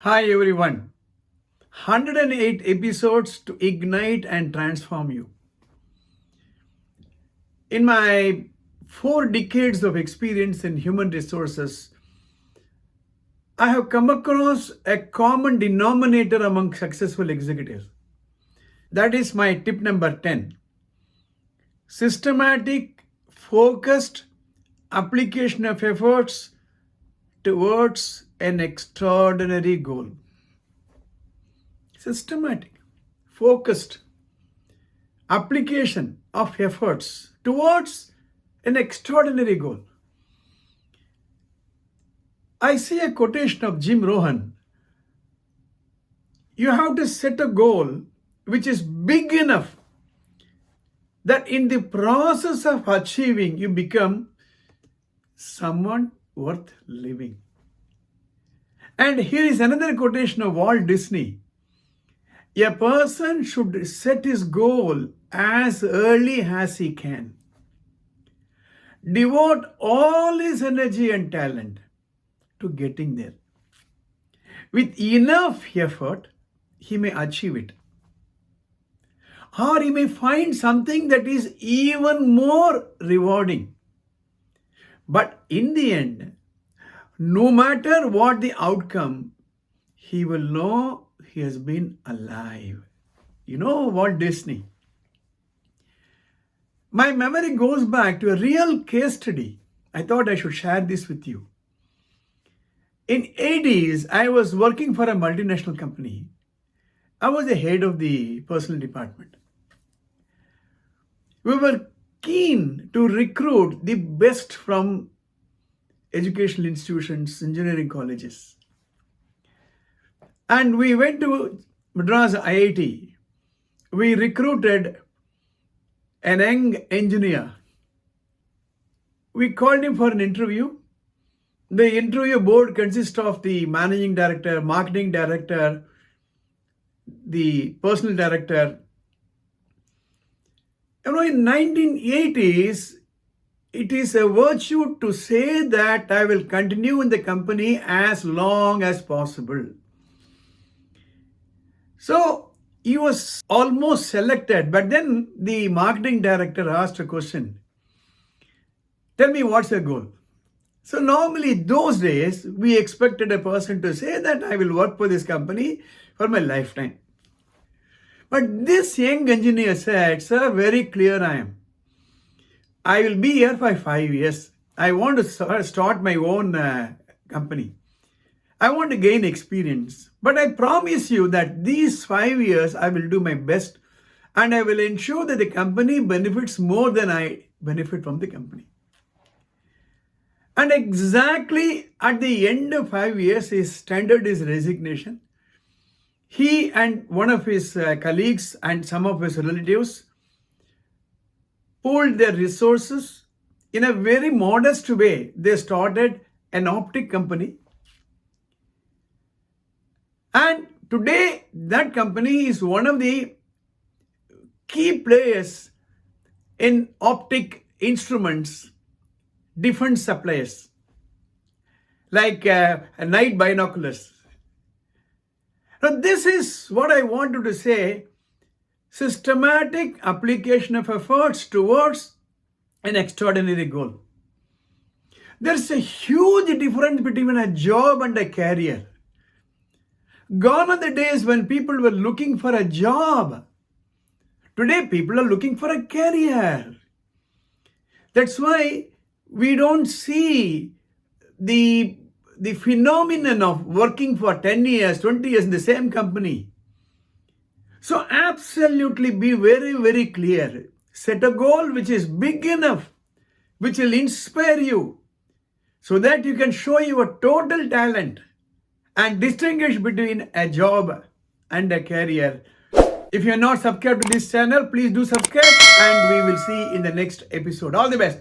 Hi everyone. 108 episodes to ignite and transform you. In my 4 decades of experience in human resources, I have come across a common denominator among successful executives. That is my tip number 10. Systematic, focused application of efforts towards an extraordinary goal. Systematic, focused application of efforts towards an extraordinary goal. I see a quotation of Jim Rohn. You have to set a goal which is big enough that in the process of achieving, you become someone worth living. And here is another quotation of Walt Disney. A person should set his goal as early as he can. Devote all his energy and talent to getting there. With enough effort, he may achieve it. Or he may find something that is even more rewarding. But in the end, no matter what the outcome, he will know he has been alive. You know Walt Disney. My memory goes back to a real case study. I thought I should share this with you. In 80s, I was working for a multinational company. I was the head of the personnel department. We were keen to recruit the best from educational institutions, engineering colleges. And we went to Madras IIT. We recruited an young engineer. We called him for an interview. The interview board consists of the managing director, marketing director, the personnel director. In 1980s, it is a virtue to say that I will continue in the company as long as possible. So he was almost selected, but then the marketing director asked a question. Tell me, what's your goal? So normally those days, we expected a person to say that I will work for this company for my lifetime. But this young engineer said, sir, very clear I am. I will be here for 5 years. I want to start my own company. I want to gain experience. But I promise you that these 5 years, I will do my best and I will ensure that the company benefits more than I benefit from the company. And exactly at the end of 5 years, he tendered his resignation. He and one of his colleagues and some of his relatives pooled their resources in a very modest way. They started an optic company. And today, that company is one of the key players in optic instruments, defense suppliers, like night binoculars. Now, this is what I wanted to say. Systematic application of efforts towards an extraordinary goal. There's a huge difference between a job and a career. Gone are the days when people were looking for a job. Today, people are looking for a career. That's why we don't see the phenomenon of working for 10 years, 20 years in the same company. So absolutely be very, very clear. Set a goal which is big enough, which will inspire you so that you can show your total talent and distinguish between a job and a career. If you are not subscribed to this channel, please do subscribe and we will see in the next episode. All the best.